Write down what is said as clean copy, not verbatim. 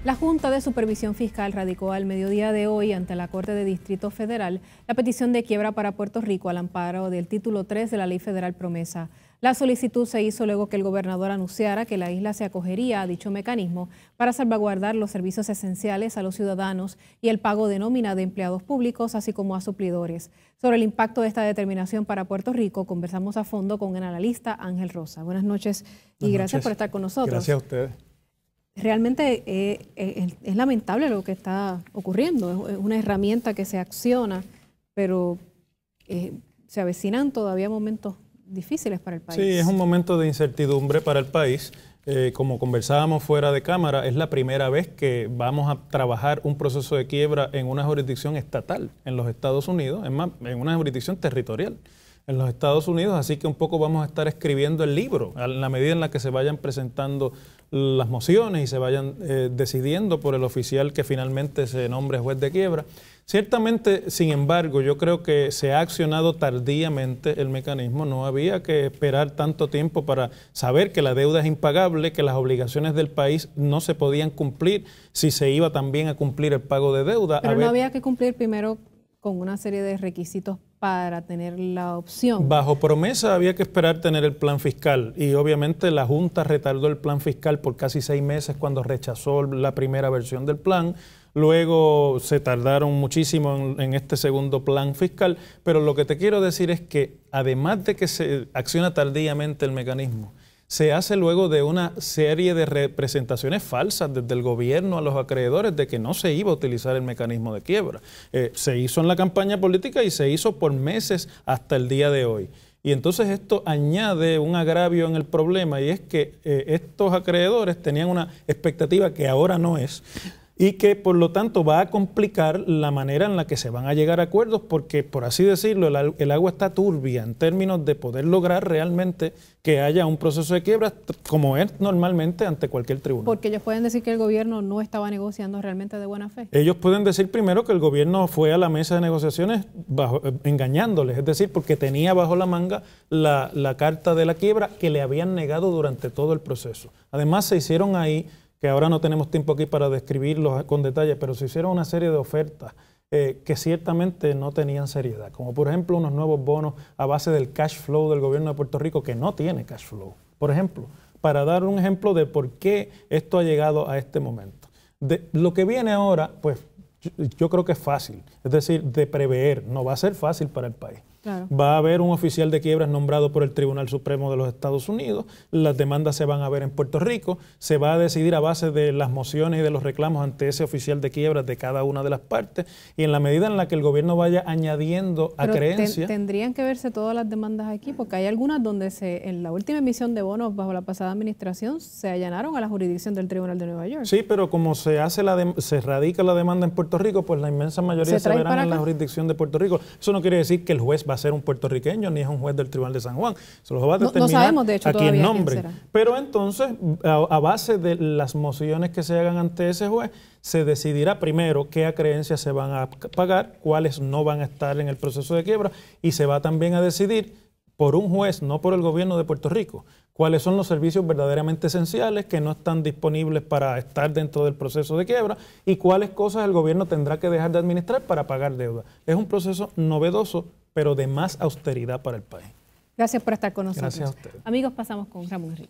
La Junta de Supervisión Fiscal radicó al mediodía de hoy ante la Corte de Distrito Federal la petición de quiebra para Puerto Rico al amparo del título 3 de la Ley Federal Promesa. La solicitud se hizo luego que el gobernador anunciara que la isla se acogería a dicho mecanismo para salvaguardar los servicios esenciales a los ciudadanos y el pago de nómina de empleados públicos, así como a suplidores. Sobre el impacto de esta determinación para Puerto Rico, conversamos a fondo con el analista Ángel Rosa. Buenas noches y gracias por estar con nosotros. Gracias a ustedes. Realmente es lamentable lo que está ocurriendo, es una herramienta que se acciona, pero se avecinan todavía momentos difíciles para el país. Sí, es un momento de incertidumbre para el país. Como conversábamos fuera de cámara, es la primera vez que vamos a trabajar un proceso de quiebra en una jurisdicción estatal en los Estados Unidos, es más, en una jurisdicción territorial en los Estados Unidos, así que un poco vamos a estar escribiendo el libro en la medida en la que se vayan presentando las mociones y se vayan decidiendo por el oficial que finalmente se nombre juez de quiebra. Ciertamente, sin embargo, yo creo que se ha accionado tardíamente el mecanismo, no había que esperar tanto tiempo para saber que la deuda es impagable, que las obligaciones del país no se podían cumplir si se iba también a cumplir el pago de deuda. Pero no había que cumplir primero con una serie de requisitos para tener la opción. Bajo promesa había que esperar tener el plan fiscal y obviamente la Junta retardó el plan fiscal por casi 6 meses cuando rechazó la primera versión del plan. Luego se tardaron muchísimo en este segundo plan fiscal, pero lo que te quiero decir es que además de que se acciona tardíamente el mecanismo, se hace luego de una serie de representaciones falsas desde el gobierno a los acreedores de que no se iba a utilizar el mecanismo de quiebra. Se hizo en la campaña política y se hizo por meses hasta el día de hoy. Y entonces esto añade un agravio en el problema y es que estos acreedores tenían una expectativa que ahora no es, y que por lo tanto va a complicar la manera en la que se van a llegar a acuerdos porque, por así decirlo, el agua está turbia en términos de poder lograr realmente que haya un proceso de quiebra como es normalmente ante cualquier tribunal. Porque ellos pueden decir que el gobierno no estaba negociando realmente de buena fe. Ellos pueden decir primero que el gobierno fue a la mesa de negociaciones engañándoles, es decir, porque tenía bajo la manga la carta de la quiebra que le habían negado durante todo el proceso. Además se hicieron ahí, que ahora no tenemos tiempo aquí para describirlos con detalle, pero se hicieron una serie de ofertas que ciertamente no tenían seriedad, como por ejemplo unos nuevos bonos a base del cash flow del gobierno de Puerto Rico, que no tiene cash flow, por ejemplo, para dar un ejemplo de por qué esto ha llegado a este momento. Lo que viene ahora, pues yo creo que es fácil, es decir, de prever, no va a ser fácil para el país. Claro. Va a haber un oficial de quiebras nombrado por el Tribunal Supremo de los Estados Unidos, las demandas se van a ver en Puerto Rico, se va a decidir a base de las mociones y de los reclamos ante ese oficial de quiebras de cada una de las partes y en la medida en la que el gobierno vaya añadiendo acreencias. Tendrían que verse todas las demandas aquí porque hay algunas donde en la última emisión de bonos bajo la pasada administración se allanaron a la jurisdicción del Tribunal de Nueva York. Sí, pero como se radica la demanda en Puerto Rico, pues la inmensa mayoría se verán en la jurisdicción de Puerto Rico. Eso no quiere decir que el juez va a ser un puertorriqueño ni es un juez del Tribunal de San Juan. Se los va a determinar no sabemos, de hecho, a quien nombre. Quién será. Pero entonces, a base de las mociones que se hagan ante ese juez, se decidirá primero qué acreencias se van a pagar, cuáles no van a estar en el proceso de quiebra y se va también a decidir por un juez, no por el gobierno de Puerto Rico, cuáles son los servicios verdaderamente esenciales que no están disponibles para estar dentro del proceso de quiebra y cuáles cosas el gobierno tendrá que dejar de administrar para pagar deuda. Es un proceso novedoso, pero de más austeridad para el país. Gracias por estar con nosotros. Gracias a ustedes. Amigos, pasamos con Ramón Enrique.